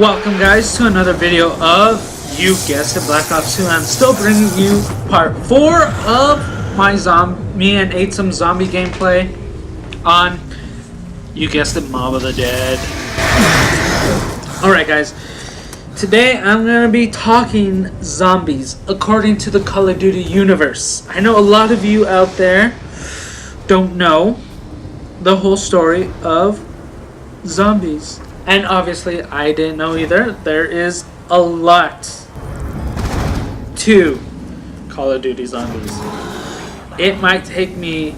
Welcome guys to another video of, you guessed it, Black Ops 2. I'm still bringing you part 4 of my me and ate some zombie gameplay on, you guessed it, Mob of the Dead. Alright guys, today I'm going to be talking zombies according to the Call of Duty universe. I know a lot of you out there don't know the whole story of zombies. And obviously, I didn't know either. There is a lot to Call of Duty Zombies. It might take me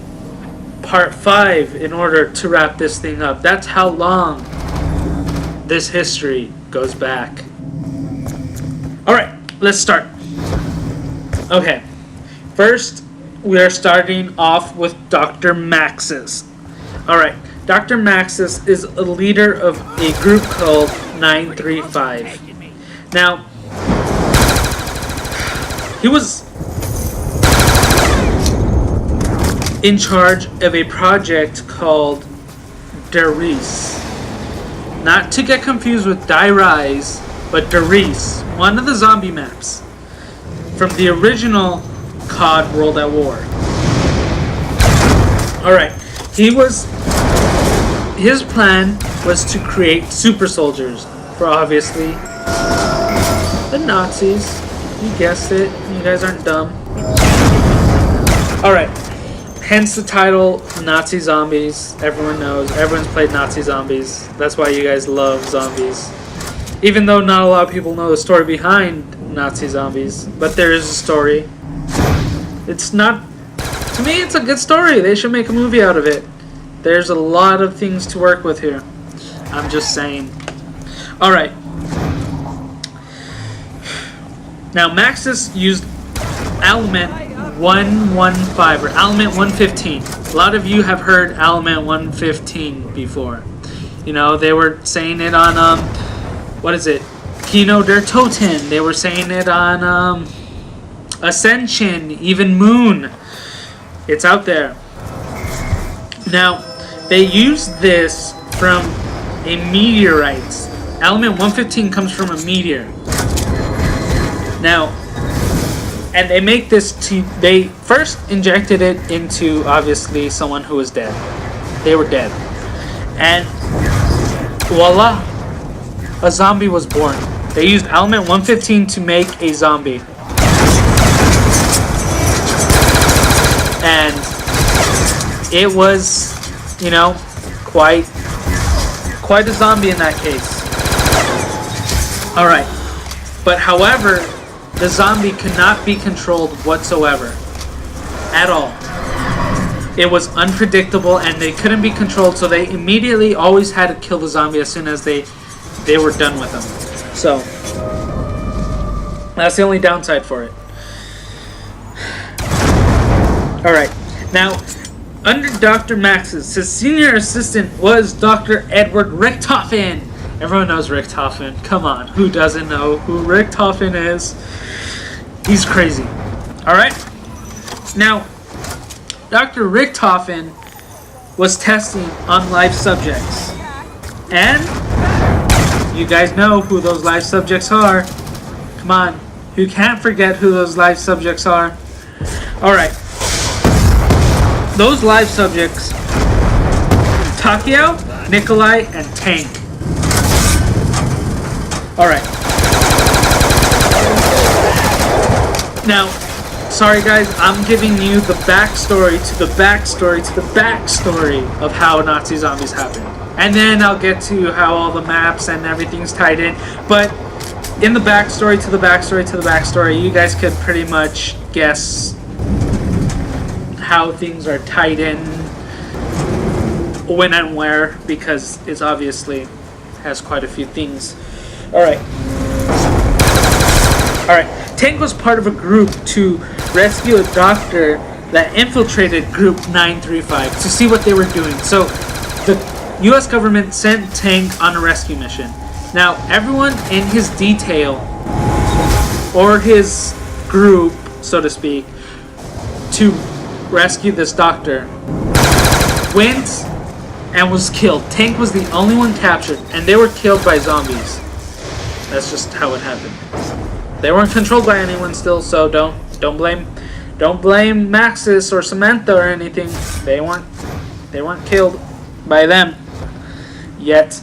part 5 in order to wrap this thing up. That's how long this history goes back. Alright, let's start. Okay, first we are starting off with Dr. Maxis. Alright. Dr. Maxis is a leader of a group called 935. Now, he was in charge of a project called Darius. Not to get confused with Die Rise, but Darius, one of the zombie maps from the original COD World at War. Alright, his plan was to create super soldiers for, obviously, the Nazis. You guessed it. You guys aren't dumb. Alright. Hence the title, Nazi Zombies. Everyone knows. Everyone's played Nazi Zombies. That's why you guys love zombies. Even though not a lot of people know the story behind Nazi Zombies. But there is a story. It's not... To me, it's a good story. They should make a movie out of it. There's a lot of things to work with here. I'm just saying. Alright. Now, Maxis used element 115 or element 115. A lot of you have heard element 115 before. You know, they were saying it on, what is it? Kino der Toten. They were saying it on, Ascension, even Moon. It's out there. Now, they used this from a meteorite. Element 115 comes from a meteor. Now, and they make this they first injected it into, obviously, someone who was dead. They were dead. And voila, a zombie was born. They used element 115 to make a zombie. And it was, you know, quite a zombie in that case. Alright. But however, the zombie could not be controlled whatsoever. At all. It was unpredictable and they couldn't be controlled, so they immediately always had to kill the zombie as soon as they were done with them. So, that's the only downside for it. Alright. Now, under Dr. Maxis, his senior assistant was Dr. Edward Richthofen. Everyone knows Richthofen. Come on, who doesn't know who Richthofen is? He's crazy. Alright? Now, Dr. Richthofen was testing on live subjects. And you guys know who those live subjects are. Come on, you can't forget who those live subjects are. Alright. Those live subjects, Takeo, Nikolai, and Tank. Alright. Now, sorry guys, I'm giving you the backstory to the backstory to the backstory of how Nazi Zombies happened. And then I'll get to how all the maps and everything's tied in. But in the backstory to the backstory to the backstory, you guys could pretty much guess how things are tied in, when and where, because it's obviously has quite a few things. Alright. Tank was part of a group to rescue a doctor that infiltrated Group 935 to see what they were doing. So the US government sent Tank on a rescue mission. Now, everyone in his detail, or his group, so to speak, to rescue this doctor, went and was killed. Tank was the only one captured, and they were killed by zombies. That's just how it happened. They weren't controlled by anyone still, so don't blame Maxis or Samantha or anything. They weren't killed by them yet.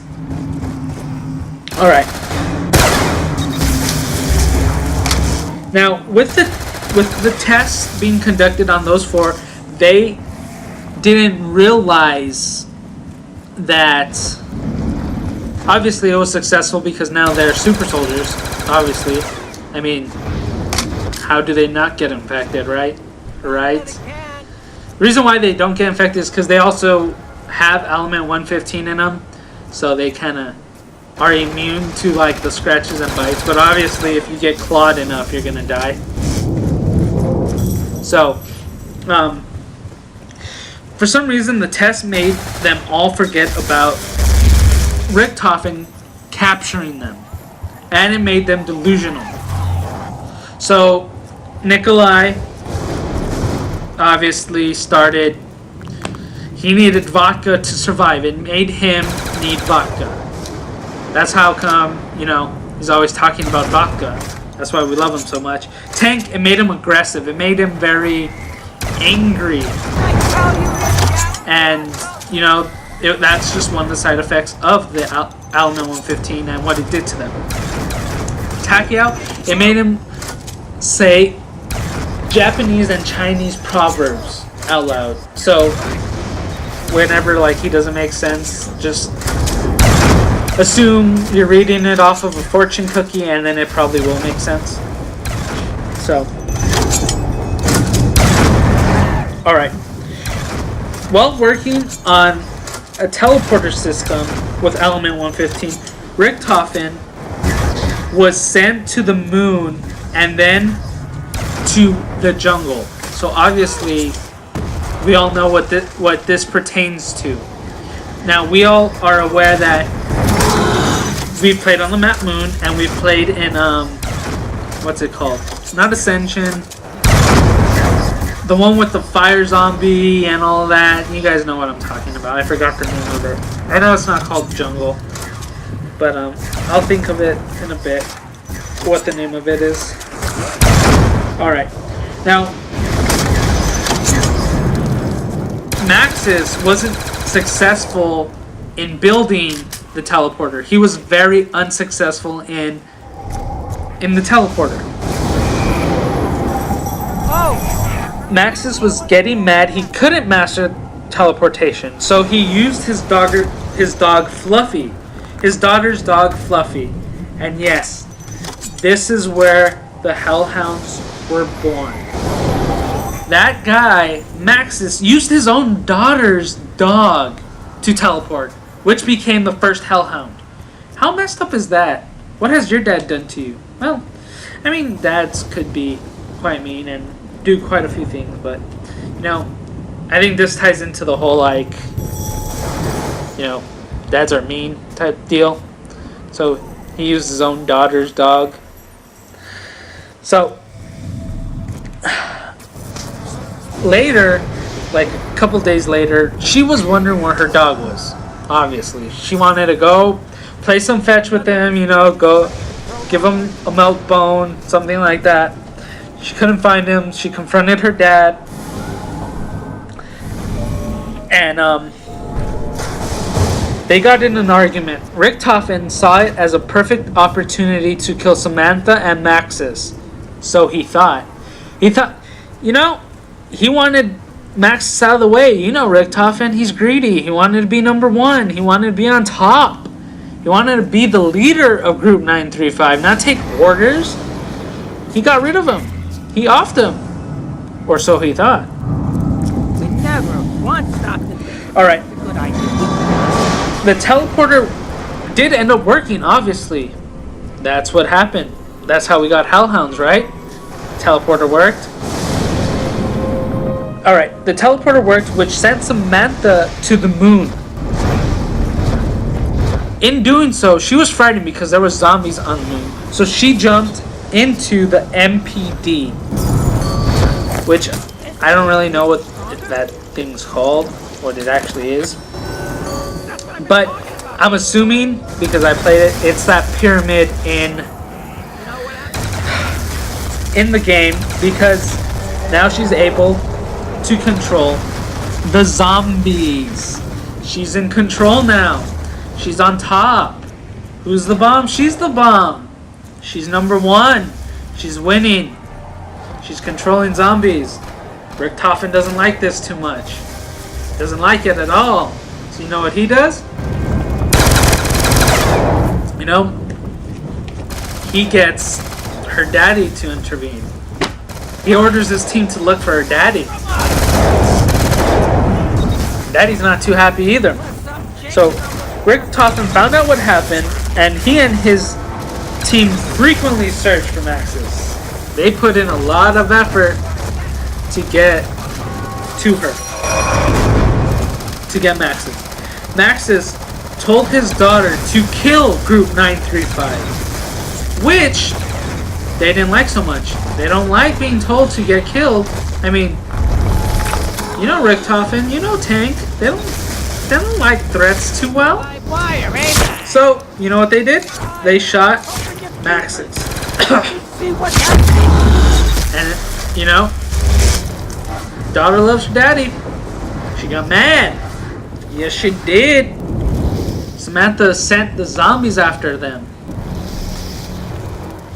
All right. Now, with the tests being conducted on those 4, they didn't realize that obviously it was successful because now they're super soldiers, obviously. I mean, how do they not get infected, right? Right? The reason why they don't get infected is because they also have element 115 in them, so they kind of are immune to like the scratches and bites. But obviously if you get clawed enough, you're gonna die. So for some reason the test made them all forget about Richtofen capturing them, and it made them delusional. So Nikolai obviously started, he needed vodka to survive. It made him need vodka. That's how come, you know, he's always talking about vodka. That's why we love him so much. Tank, it made him aggressive. It made him very angry. And, you know, that's just one of the side effects of the element 115 and what it did to them. Takeo, it made him say Japanese and Chinese proverbs out loud. So whenever like he doesn't make sense, just assume you're reading it off of a fortune cookie, and then it probably will make sense. So, all right. While working on a teleporter system with element 115, Richtofen was sent to the moon and then to the jungle. So obviously, we all know what this pertains to. Now, we all are aware that we've played on the map Moon, and we've played in, what's it called? Not Ascension. The one with the fire zombie and all that. You guys know what I'm talking about. I forgot the name of it. I know it's not called Jungle, but I'll think of it in a bit, what the name of it is. Alright. Now, Maxis wasn't successful in building the teleporter. He was very unsuccessful in the teleporter. Oh. Maxis was getting mad. He couldn't master teleportation, so he used his dog Fluffy, his daughter's dog Fluffy. And yes, this is where the Hellhounds were born. That guy, Maxis, used his own daughter's dog to teleport, which became the first Hellhound. How messed up is that? What has your dad done to you? Well, I mean, dads could be quite mean and do quite a few things, but, you know, I think this ties into the whole, like, you know, dads are mean type deal. So, he used his own daughter's dog. So, later, like a couple days later, she was wondering where her dog was. Obviously, she wanted to go play some fetch with him, you know, go give him a milk bone, something like that. She couldn't find him. She confronted her dad, and they got in an argument. Richtofen saw it as a perfect opportunity to kill Samantha and Maxis. So he thought, you know, he wanted Maxis out of the way. You know, Richtofen, he's greedy. He wanted to be number one. He wanted to be on top. He wanted to be the leader of Group 935, not take orders. He got rid of him. He offed him. Or so he thought. We never once stopped to think. All right. Good idea. The teleporter did end up working, obviously. That's what happened. That's how we got Hellhounds, right? Teleporter worked. Alright, the teleporter worked, which sent Samantha to the moon. In doing so, she was frightened because there were zombies on the moon. So she jumped into the MPD, which I don't really know what that thing's called, what it actually is. But I'm assuming, because I played it, it's that pyramid in the game, because now she's able to control the zombies. She's in control now. She's on top. Who's the bomb? She's the bomb. She's number one. She's winning. She's controlling zombies. Richtofen doesn't like this too much. Doesn't like it at all. So you know what he does? You know, he gets her daddy to intervene. He orders his team to look for her daddy. Daddy's not too happy either. So Richtofen found out what happened, and he and his team frequently searched for Maxis. They put in a lot of effort to get to her, to get Maxis. Maxis told his daughter to kill Group 935, which they didn't like so much. They don't like being told to get killed. I mean, you know Richtofen, you know Tank. They don't like threats too well. So, you know what they did? They shot Maxis. And, you know, daughter loves her daddy. She got mad. Yes, she did. Samantha sent the zombies after them.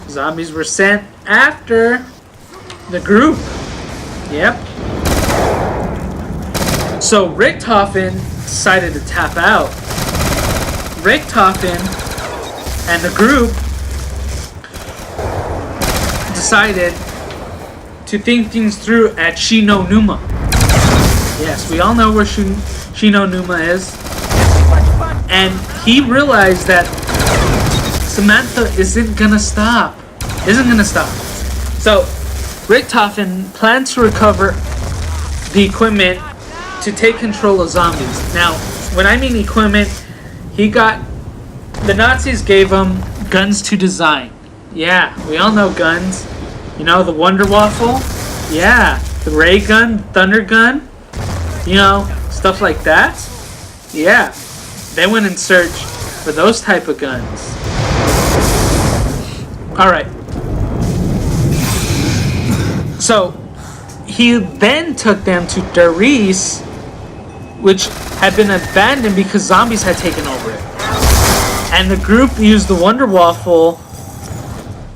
Zombies were sent after the group. Yep. So Richtofen decided to tap out. Richtofen and the group decided to think things through at Shinonuma. Yes, we all know where Shinonuma is. And he realized that Samantha isn't gonna stop. So Richtofen planned to recover the equipment to take control of zombies. Now, when I mean equipment, the Nazis gave him guns to design. Yeah, we all know guns. You know, the Wonder Waffle? Yeah, the ray gun, thunder gun. You know, stuff like that. Yeah, they went in search for those type of guns. Alright. So, he then took them to Darius, which had been abandoned because zombies had taken over it. And the group used the Wonder Waffle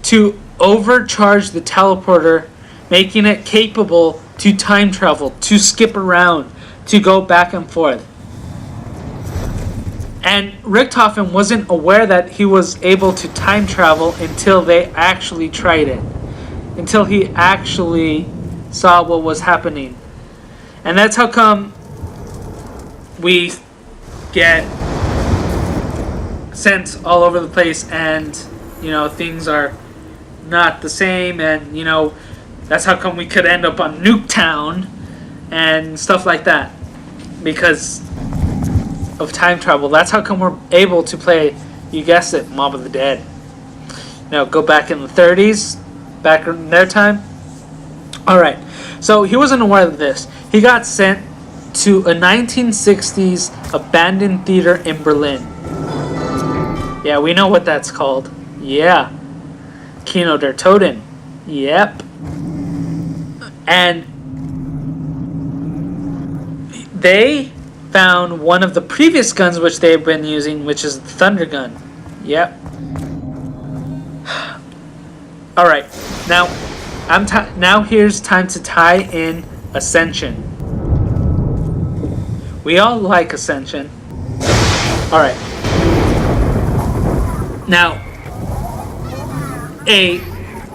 to overcharge the teleporter, making it capable to time travel, to skip around, to go back and forth. And Richtofen wasn't aware that he was able to time travel until they actually tried it. Until he actually saw what was happening. And that's how come we get sent all over the place, and, you know, things are not the same, and, you know, that's how come we could end up on Nuketown and stuff like that, because of time travel. That's how come we're able to play, you guessed it, Mob of the Dead. Now go back in the 30s, back in their time. Alright, so he wasn't aware of this. He got sent to a 1960s abandoned theater in Berlin. Yeah, we know what that's called. Yeah. Kino der Toten. Yep. And they found one of the previous guns which they've been using, which is the Thunder Gun. Yep. Alright, now here's time to tie in Ascension. We all like Ascension. Alright. Now, a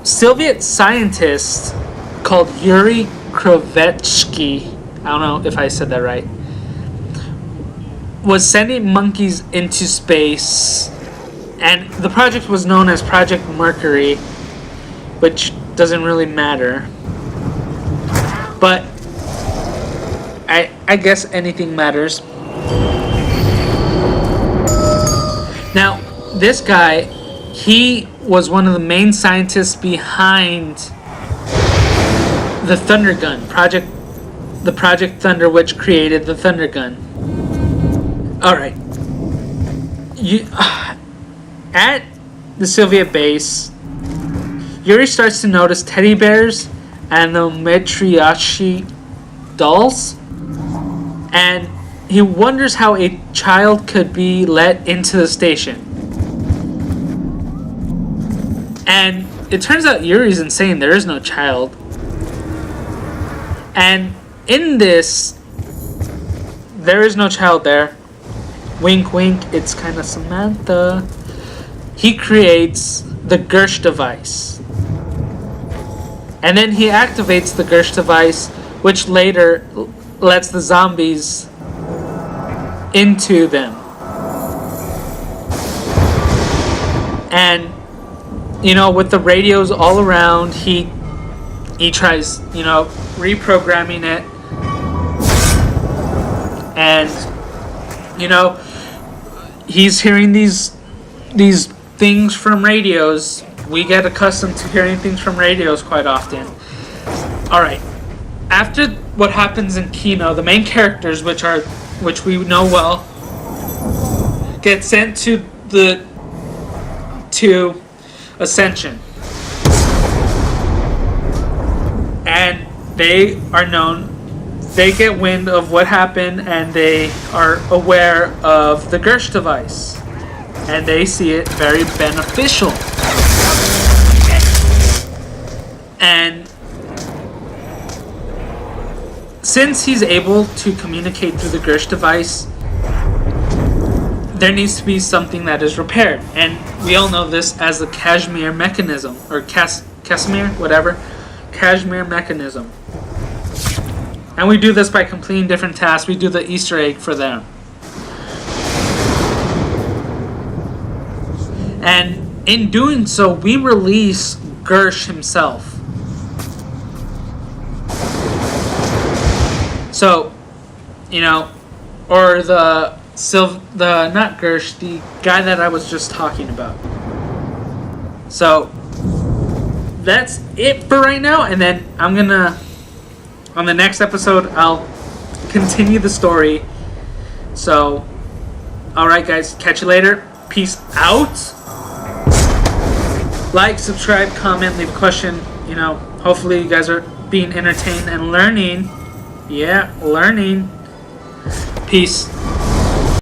Soviet scientist called Yuri Krovetsky, I don't know if I said that right, was sending monkeys into space, and the project was known as Project Mercury, which doesn't really matter. But I guess anything matters. Now, this guy, he was one of the main scientists behind the Thunder Gun, the Project Thunder, which created the Thunder Gun. Alright. you at the Soviet base, Yuri starts to notice teddy bears and the matriarchy dolls, and he wonders how a child could be let into the station. And it turns out Yuri's insane. There is no child. And in this, there is no child there. Wink, wink, it's kind of Samantha. He creates the Gersh device. And then he activates the Gersh device, which later lets the zombies into them. And, you know, with the radios all around, he tries, you know, reprogramming it. And, you know, he's hearing these things from radios. We get accustomed to hearing things from radios quite often. Alright. After what happens in Kino, the main characters, which we know well, get sent to Ascension. And they are known, they get wind of what happened, and they are aware of the Gersh device. And they see it very beneficial. And since he's able to communicate through the Gersh device, there needs to be something that is repaired. And we all know this as the Kashmir mechanism, or Casimir, whatever. Kashmir mechanism. And we do this by completing different tasks. We do the Easter egg for them. And in doing so, we release Gersh himself. So, you know, or not Gersh, the guy that I was just talking about. So, that's it for right now, and then I'm gonna, on the next episode, I'll continue the story. So, alright guys, catch you later. Peace out. Like, subscribe, comment, leave a question. You know, hopefully you guys are being entertained and learning. Yeah, learning. Peace.